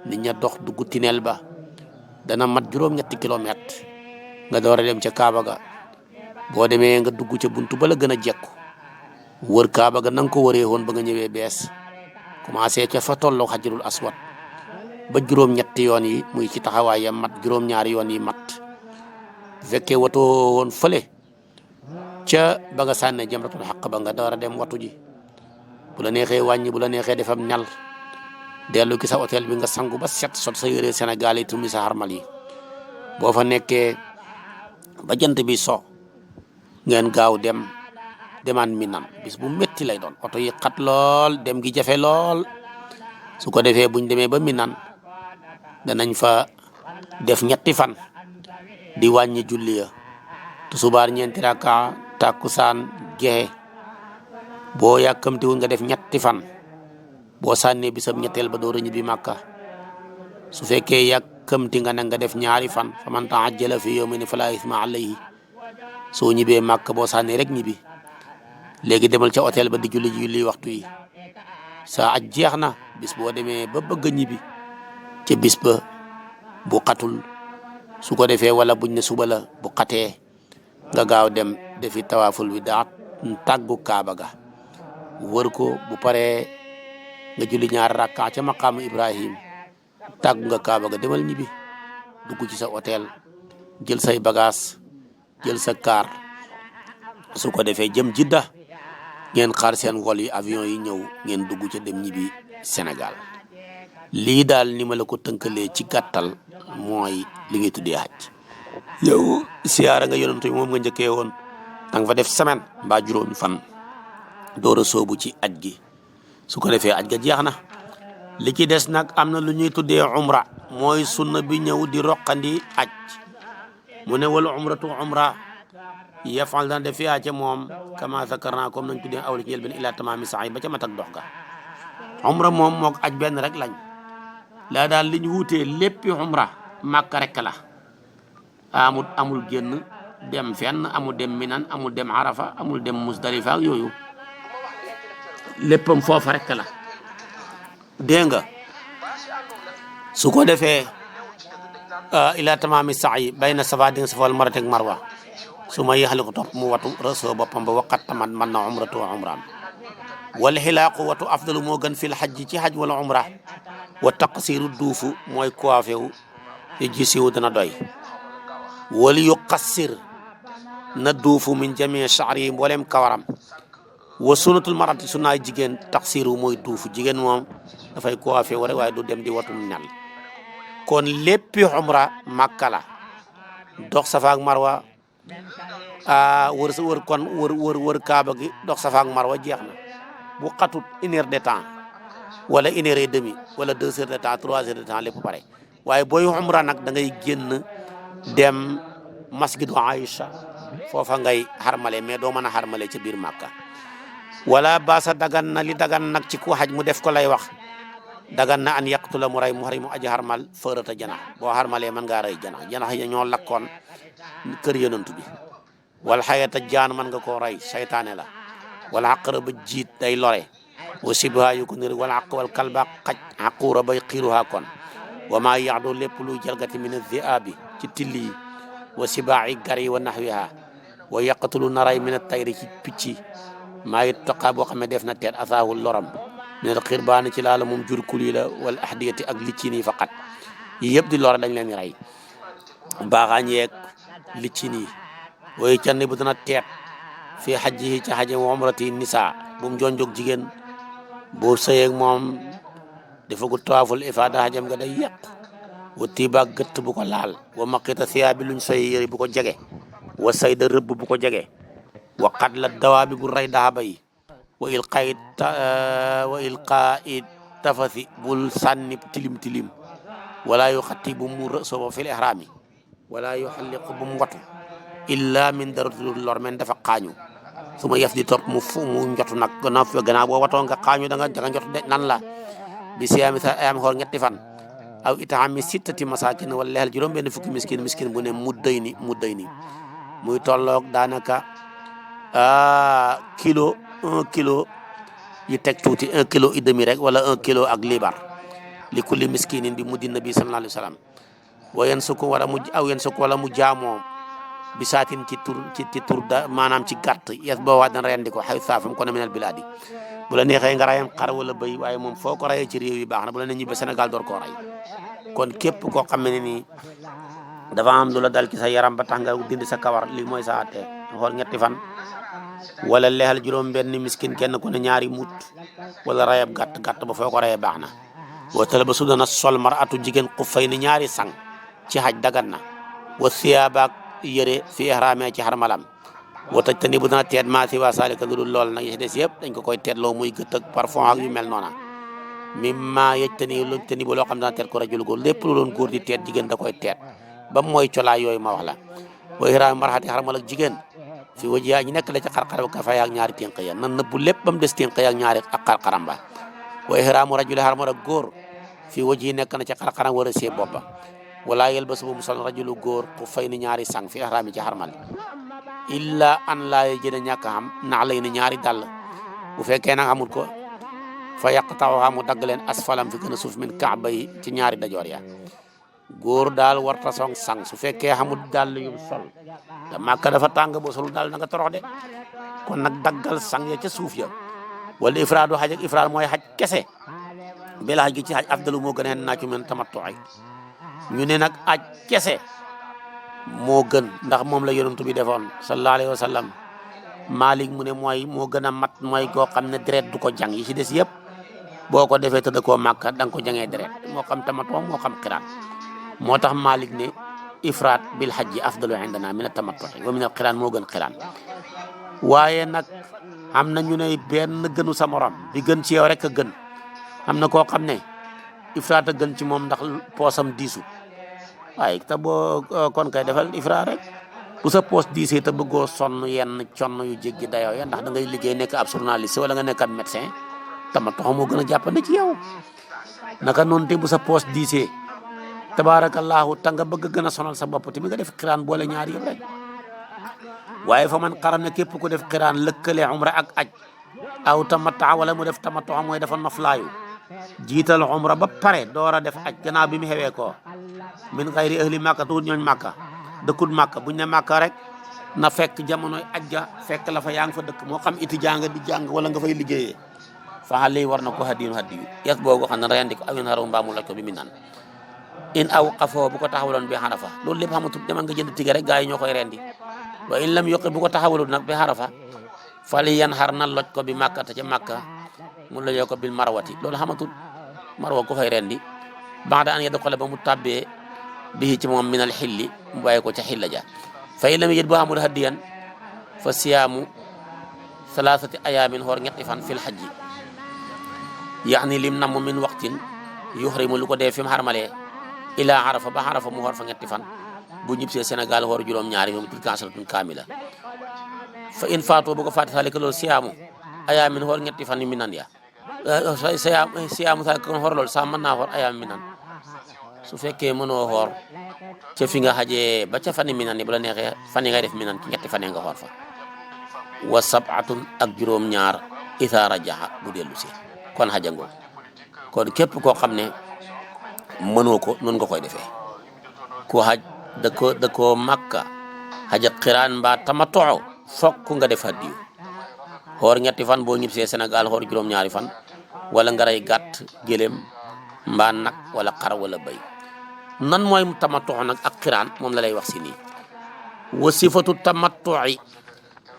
nit ña dox dugg tineel ba dana mat juróom-ñetti kilomètres nga door a dem ca Kaaba ga boo demee nga dugg ca buntu ba la gën a jekku wër Kaaba ga na nga ko wëree woon ba nga ñëwee bees commencé ca fa tolloo xajarul aswad ba juróom-ñetti yoon yi muy ci taxawaayam mat juróom-ñaari yoon yi mat bu fekkee watoo woon fële ca ba nga sànnee jamratul xaq ba nga door a dem watu ji bu la neexee wàññi bu la neexee defam ñal dellu ki sa hôtel bi nga sangu ba set sot sa yére Sénégal yi tumi sa xarmal yi boo fa nekkee ba jant bi so ngeen gaaw demaan Minan bis bu métti lay doon oto yi xat lool dem gi jafe lool su ko defee buñ demee ba Minan danañ fa def 3 fan di wàññi julli ya tusubaar 4 raka takkusaan gexe boo yàkkamtiwul nga def 3 fan boo sànnee bisam ñetteel ba door a ñibbi Màkka su fekkee yàkkamti nga ne nga def 2 fan fa man ta'ajjala fi yawmin fala ithma alayhi soo ñibbee Màkka boo sànnee rek ñibbi léegi demal ca hôtel ba di julli waxtu yi sa aj jeex na bis boo demee ba bëgg a ñibbi ca bis ba bu xatul su ko defee wala buñ ne suba la bu xatee nga gaaw dem defi tawaaful wi daa tàggu kaaba ga wër ko bu paree nga julli ñaar rakka ca maqaamu Ibrahim tàggu nga kaaba ga demal ñibbi dugg ci sa hôtel jël say bagage jël sa car su ko defee jëm Jidda ngeen xaar seen vol yi avion yi ñëw ngeen dugg ca dem ñibbi Sénégal lii daal ni ma la ko tënkalee ci gàttal mooy li ngay tuddee hajj. yow siyaara nga yonent bi moom nga njëkkee woon da nga fa def semaine mbaa juróomi fan door a soobu ci aj gi su ko defee aj ga jeex na li ci des nag am na lu ñuy tuddee umra mooy sunna bi ñëw di roqandi aj mu ne wala umratu umra yafal dana def fiyaa ca moom kama zakarna comme nañ tuddee awli ci njël benn ila tamaami sa'i ba ca mat ak dox ga umra moom mook aj benn rek lañ laa daal li ñu wutee léppi umra Makka rek la amul génn dem fenn amul dem Minan amul dem Arafa amul dem Musdalifa ak yooyu léppam foofa rek la dégg nga su ko defee ila tamaami sa'i bayna safa di nga safal marwa ak marwa su ma yéexali ko topp mu watu resoo boppam ba waqat tamat man na umratu wa umraam wal xilaaqu watu afdalu moo gën fil xajji ci xaj wala umra wa taqsiru duufu mooy coiffé wu yu gisiwu dana doy wala yu qassir na duufu min jamii sha'r yi mboolem kawaram wa sunnatul marati sunnaay jigéen taqsiru mooy duufu jigéen moom dafay coiffé wu rek waaye du dem di watum ñal kon léppi umra Makka la dox Safa ak Marwa wër Kaaba gi dox Safa ak Marwa jeex na bu xatut 1 heure de temps wala 1 heure et demi wala 2 heures de temps 3 heures de temps lépp pare waaye booy umra nag da ngay génn dem masjidu Aïcha foofa ngay xarmale mais doo mën a xarmale ca biir Makka wala baasa dagan na li dagan nag ci ku xaj mu def ko lay wax dagan na an yaqtula mu rey muhrimu aji xarmal fërata janax boo xarmalee mën ngaa rey janax yi ñoo lakkoon kër yonantu bi wala xayata jaan mën nga koo rey saytaane la wala aqara ba jiit day lore wa sibha yu ko nir wala aq wal kalba xaj aqura bay xiiruha kon wa maa yaxdu lépp luy jalgati min adhiabi ci tilli yi wa sibaa'i gar yi wa naxwiha wa yaqtulu naray min at-tayri ci picc maa yi toqa boo xam ne def na teet asaahu loram min al xirbaani ci laala moom jur kuli la wala ahdiyati ak liccin yi faqat yi yëpp di lore dañ leen rey baaxaañ yeeg liccin yi wooyu canni bu dana teet fii xajji ci xaje wa umrati nisa bu mu jonjog jigéen boo sëyeeg moom defagu tawaaful ifaada xajam nga day yàq wa tiiba gëtt bu ko laal wa maqita siyaa bi luñ soy yëri bu ko jege wa sayda rëbb bu ko jege wa qad la dawaa bi bu rey daxaba yi wa ilqaa'i tafasi bul sànni tilim tilim wala yu xatti bu mu rësoo fil ihraami wala yu xalliqu bu mu watu illa min daratul lor men dafa xaañu su ma yef di topp mu njotu nag gannaaw boo watoo nga xaañu da nga njotu de nan la bi siyaami sa ayam xool ñetti fan aw itaami sittati masakin wala lexel juróom benn fukki miskin bu ne mudday ni muy tolloog daanaka kilo 1 kilo yi teg tuuti 1 kilo et demi rek wala 1 kilo ak libar li kulli miskinin bi muddi nabi sallallahu alayhi wa sallam wayen sukku wala mu jaamoo bi saatin ci tur da maanaam ci gàtt yes boo waa dana rendi ko xay saafam ko na minal bilaadi bu la neexee nga rayam xar wala bëy waaye moom foo ko rayee ci réew yi baax na bu la ne ñibbe Sénégal door koo ray kon képp koo xam ne nii dafa am lu la dal ci sa yaram ba tax nga dindi sa kawar lii mooy sa àtte xool ñetti fan wala leexal juróom benn miskin kenn ku ne ñaari mut wala rayab gàtt ba foo ko rayee baax na watala ba su dana sol maratu jigéen xuffay ni ñaari sang ci xaj dagan na wa siyaabaak yëre fi ihraamee ci xarmalam wa taj tani bu dana teet maa si waa saalika lu dul lool nag yi ci des yëpp dañ ko koy teetloo muy gët ak parfum ak yu mel noona mimma yëj tani bu loo xam dana teet ko rajul góor lépp lu doon góor di teet jigéen da koy teet ba mooy colaay yooyu ma wax la wa ihraam marxati xarmal ak jigéen fi waji yaa ñu nekk la ci xarxaram ka fay ak ñaari ténq ya nan nëbbu lépp ba mu des ténq ya ak ñaari ak xarxaram ba wa ihraamu rajuli xarmal ak góor fi waji nekk na ci xarxaram war a see boppa wala yelbas bu mu sol rajulu góor ku fay ni ñaari sang fi ihraami ci xarmal illa an laa jëne ñàkk xam nax lay ni ñaari dàll bu fekkee nag amul ko fa yàq taw mu dagg leen asfalam fi gën a suuf min kaaba yi ci ñaari dajoor ya góor daal warta sang su fekkee xamul dàll yu sol te Màkka dafa tàng boo solul daal na nga torox de kon nag daggal sang ya ca suuf ya wala ifraadu xaj ak ifraad mooy xaj kese bela xaj gi ci xaj afdalu moo gën a naa ci men tamattu ñu ne nag aj kese moo gën ndax moom la yonent bi defoon sallallahu alayhi wa sallam Malik mu ne mooy moo gën a mat mooy koo xam ne deret du ko jàng yi ci des yëpp boo ko defee tëdd koo Màkka da nga ko jàngee deret moo xam tamattu moo xam xiraan moo tax Malik ne ifraat bil hajji afdalu indana min at-tamattu wa min al-qiraan moo gën xiraan waaye nag am na ñu ne benn gënu sa morom bi gën ci yow rek a gën am na koo xam ne ifraat a gën ci moom ndax poosam diisu waaye te boo kon kay defal ifraat rek bu sa poos diisee te bëggoo sonn yenn conn yu jéggi dayoo ya ndax da ngay liggéey nekk ab journaliste wala nga nekk ab médecin tamattu moo gën a jàppandi ci yow naka noonu te bu sa poos diisee tabaarakallaahu ta nga bëgg gën a sonal sa bopp te mi nga def xiraan boole ñaar yëpp rek waaye fa man xaram ne képp ku def xiraan lëkkale umra ak aj aw tamatta wala mu def tamattu mooy dafa noflaayu jiital umra ba pare door a def aj gannaaw bi mu xewee ko min xayri ahli Màkka tuut ñooñ Màkka dëkkut Màkka buñ ne Màkka rek na fekk jamonoy aj ga fekk la fa yaa ngi fa dëkk moo xam iti jàng di jàng wala nga fay liggéeyee fa xale yi war na ko hadiyu yes boobu xam ne rendi ko awin xaraw mbaa mu laj ko bi mi naan in aw xafoo bu ko taxawaloon bi xarafa loolu lépp xamatul demal nga jënd tige rek gaa yi ñoo koy rendi wa in lam yoqi bu ko taxawalul nag bi xarafa fali yan xar na loj ko bi Màkka te ca Màkka mu lojoo ko bil marwati loolu xamatul marwa ko fay rendi ba'da an yadxula ba mu tàbbee bii ci moom minal xilli mu bàyyi ko ca xilla ja fa in lam yajid boo xamul hadiyan fa siyaamu salaasati ayaamin xoor ñetti fan fil xajji yaani lim namm min waqtin yuxrimu lu ko dee fi mu xarmalee ilaa arafa ba arafa mu xoor fa ñetti fan bu ñibbisee Sénégal xoor juróom-ñaari moom tilka asratun kaamila fa in faatoo bu ko fàtte saalika loolu siyaamu ayaamin xoor ñetti fan yu minan ya siyaamu saalika kon xoor loolu sax mën naa xoor ayaamin minan su fekkee mënoo xoor ca fi nga xajee ba ca fani minan yi bu la neexee fan yi ngay def minan ci ñetti fan yi nga xoor fa wa sabatun ak juróom-ñaar isaa rajaxa bu dellu si kon xajangoo kon képp koo xam ne mënoo ko noonu nga koy defee ku xaj da koo Màkka xaja xiraan mbaa tamattu fokk nga def hadiyu xoor ñetti fan boo ñibbisee Sénégal xoor juróom-ñaari fan wala nga rey gàtt gëléem mbaa nag wala xar wala béy nan mooy tamattu nag ak xiraan moom la lay wax si nii wa sifatu tamattu'i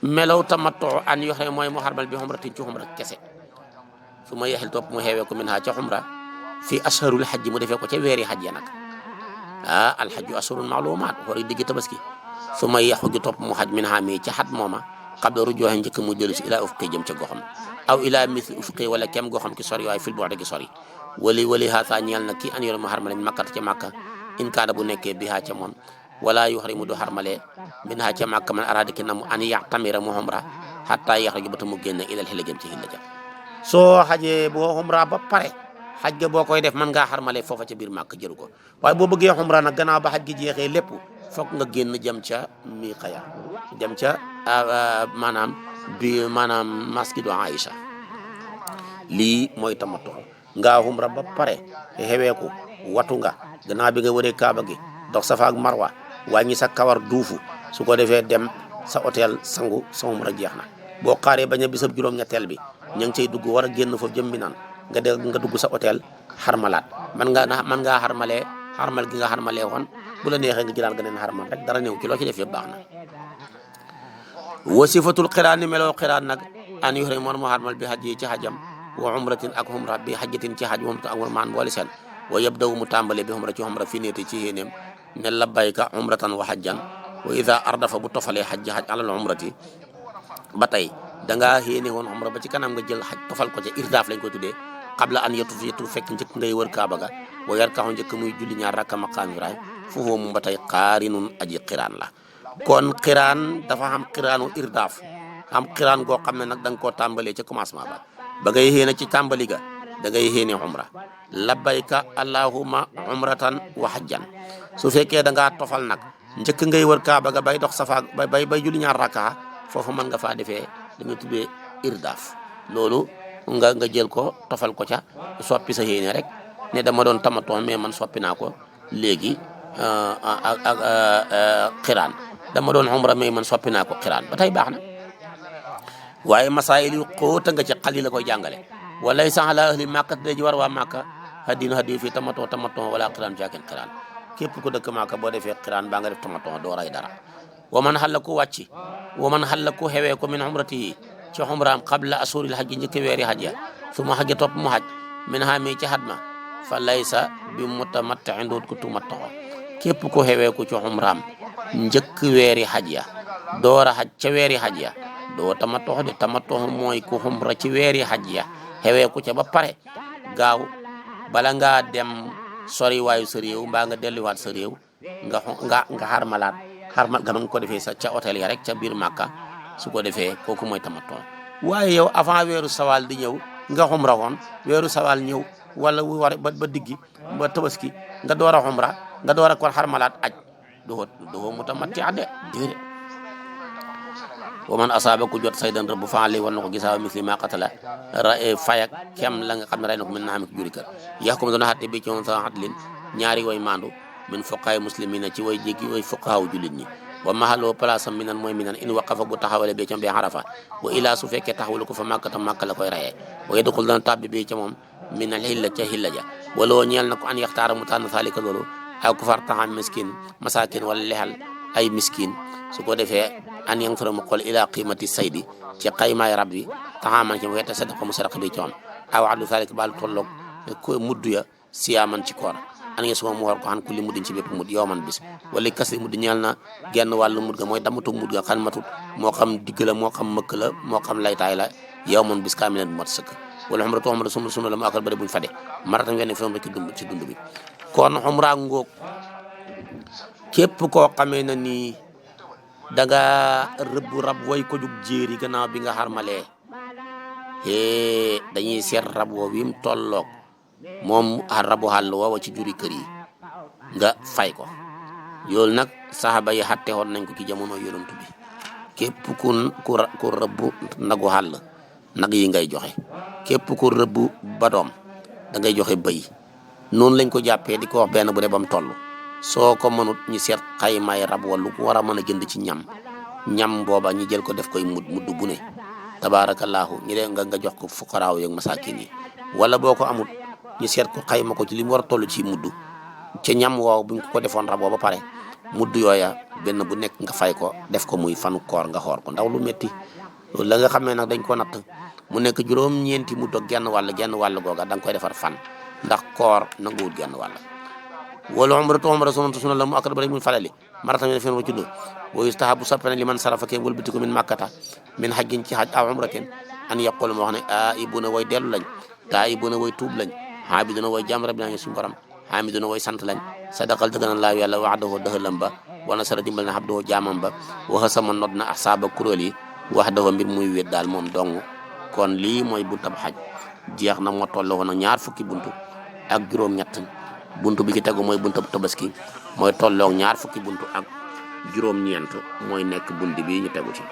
melaw tamattu an yoo xam ne mooy mu xarmal bi xumratin ci xumra kese su ma yeexil topp mu xeewee ko min ha ca xumra fii asharul xajji mu defee ko ca weeri xaj ya nag alxajju asharun maalumaat xoori digg tabaski su ma yeexu gi topp mu xaj min ha mii ca xat mooma qabla rujooxe njëkk mu dellu si ilaa ufqi jëm ca goxam aw ilaa misli ufqi wala kem goxam ki sori waaye fil bu'di gi sori wali haasa ñeel na kii an yore mu xarmale makkata ca Màkka in kaada bu nekkee bi ha ca moom wala yuxrimu du xarmale min ha ca Màkka man araada ki namu an yaxtamira mu xumra xataa yaxruja ba ta mu génn ilal xilla jëm ci xilla ja soo xajee boo xumra ba pare xaj ga boo koy def mën ngaa xarmale foofa ca biir Màkka jëru ko waaye boo bëggee xumra nag gannaaw ba xaj gi jeexee lépp foog nga génn jëm ca miqaya jëm ca maanaam masjidu Aïcha lii mooy tamattu nga xumra ba pare xeweeku watu nga gannaaw bi nga wëree Kaaba gi dox Safa ak Marwa wàññi sa kawar duufu su ko defee dem sa hôtel sangu sa xumra jeex na boo xaaree bañ a bisab juróom-ñetteel bi ña ngi cay dugg war a génn foofu jëm bi naan nga dugg sa hôtel xarmalaat man ngaa xarmalee xarmal gi nga xarmalee woon bu la neexee nga jëlaat nga neen xarmal rek dara néew ci loo ci def yëpp baax na wasifatul xiraan ni meloo xiraan nag an yuxrim moon mu xarmal bi xaj yi ci xajam wa umratin ak umra bi xajjatin ci xaj wa umratin ak umraan boole seen wa yabdaw mu tàmbale bi umra ci umra fi neeti ci yéeneem ne labbayka umratan wa xajjan wa ida ardafa bu tofalee xaj alal umrati ba tey dangaa yéene woon umra ba ci kanam nga jël xaj tofal ko ca irdaaf lañ ko tuddee qabla an yetu fekk njëkk ngay wër Kaaba ga wa yarkaxu njëkk muy julli ñaar rakka maqaami raay foofu moom ba tey qaarinun aji xiraan la kon xiraan dafa xam xiraanu irdaaf am xiraan goo xam ne nag da nga koo tàmbalee ca commencement ba ngay yéene ci tàmbali ga da ngay yéene umra labbayka allahumma umratan wa hajjan su fekkee da ngaa tofal nag njëkk ngay wër Kaaba ga bay dox Safa bay julli ñaar rakka foofu mën nga faa defee dañuy tuddee irdaaf loolu nga jël ko tofal ko ca soppi sa yéene rek ne dama doon tamatoon mais man soppi naa ko léegi ak xiraan dama doon umra mais man soppi naa ko xiraan ba tey baax na waaye masaayil yu xóota nga ci xal yi la koy jàngale walay sax ala ahli màkka te ji war waa màkka hadiyu fii tamaton wala xiraan jaaken xiraan képp ku dëkk màkka boo defee xiraan baa nga def tamaton doo ray dara wa man xalla ku wàcci wa man xalla ku xewee ko min umratihi ci umraam qabla asuril hajji njëkk weeri haj ya suma hajja topp mu haj min haami ci xat ma fa laysa bi mutamattiin doot ku tumattoxo képp ku xewee ko ci umraam njëkk weeri haj ya doora haj ca weeri haj ya doo tamattoxo de tamattoxo mooy ku umra ci weeri haj ya xewee ko ca ba pare gaaw bala ngaa dem sori waayu sa réew mbaa nga delluwaat sa réew nga xarmalaat xarmal ga nga ko defee sa ca hôtel ya rek ca biir Màkka su ko defee kooku mooy tamattu waaye yow avant weeru sawal di ñëw nga xumra woon weeru sawal ñëw wala wu war ba diggi ba tabaski nga door a xumra nga door a kon xarmalaat aj doo mutamatti de déedéet wa man asaaba ku jot saydan rëbb faale war na ko gisaawa misli ma qatala fayak kem la nga xam ne rey na ko min na xam ko juri kër yax ko ma doon xatte bi ci moom sa xat lin ñaari way maandu min fuqaay muslimina ci way jéggi way fuqaaw julit ñi wa mahaloo place am minan mooy minan in waqafa bu taxawale bi ca bi Arafa wa ilaa su fekkee taxawul ko fa Makka tam Makka la koy rayee wa yadxul dana tàbbi bi ca moom minal xilla ca xilla ja wala woo ñeel na ko an yaxtaara mu tànn saalika loolu aw ku far taxam miskin masakin wala lexal ay miskin su ko defee an yang fara mu xool ila qimati saydi ci xaymaay rab bi taxaman ci wete sadaqa mu sadaqa bi ci moom aw addu saalika baal tolloog ko muddu ya siyaaman ci koor an nga suma mu war ko xan ku li muddin ci bépp mud yow man bis wala kasi muddi ñeel na genn wàllu mud ga mooy damatu mud ga xan matut moo xam digg la moo xam mëkk la moo xam laytaay la yow man bis kaamilan bu mat sëkk wala xumratu xumra sunu la mu akal bari buñ fade maratam wenn fi ci dund bi kon xumra ngoog képp koo xamee na ni danga rëbb rab way ko jug jéeri gannaaw bi nga xarmalee dañuy seet rab woo wi mu tolloog moom rabu xàll woowa ci juri kër yi nga fay ko yoolu nag saxaba yi xatte woon nañ ko ci jamono yonent bi képp ku rëbb nagu xàll nag yi ngay joxe képp ku rëbb badoom da ngay joxe bëy noonu lañ ko jàppee di ko wax benn bu dee ba mu toll soo ko mënut ñu seet xaymaay rab wallu ku war a mën a jënd ci ñam booba ñu jël ko def koy mudd bu ne tabaarakallaahu ñu dee nga jox ko fuqaraaw yeeg masaakin yi wala boo ko amut ñu seet ko xayma ko ci li mu war a toll ci mudd ca ñam woow buñ ko defoon raboo ba pare mudd yooya benn bu nekk nga fay ko def ko muy fanu koor nga xoor ko ndaw lu metti loolu la nga xam ne nag dañ ko natt mu nekk juróom-ñeenti mudd ak genn wàll googa da nga koy defar fan ndax koor nanguwut genn wàll wala umra sunna la mu akal ba rek muy falali marata mi fen wa judd wa yustahabu soppene li man sarafa ke wëlbati ko min makkata min hajjin ci haj aw umratin an yaqul ma wax ne aibuna way dellu lañ taibuna way tuub lañ xaabiduna way jàmm rabbi naa suñu borom xaamiduna way sant lañ sadaqal dëgg na laa yàlla waxdahu dëxalam ba wana sara dimbal na xabdoo jaamam ba waxa sama nod na ahsaaba kuréel yi waxdahu mbir muy wéet daal moom dong kon lii mooy buntab xaj jeex na moo tolloo na 20 fukki buntu ak juróom-ñett buntu bi ci tegu mooy buntab tabaski mooy tolloog 20 fukki buntu ak juróom-ñeent mooy nekk buntu bi ñu tegu ci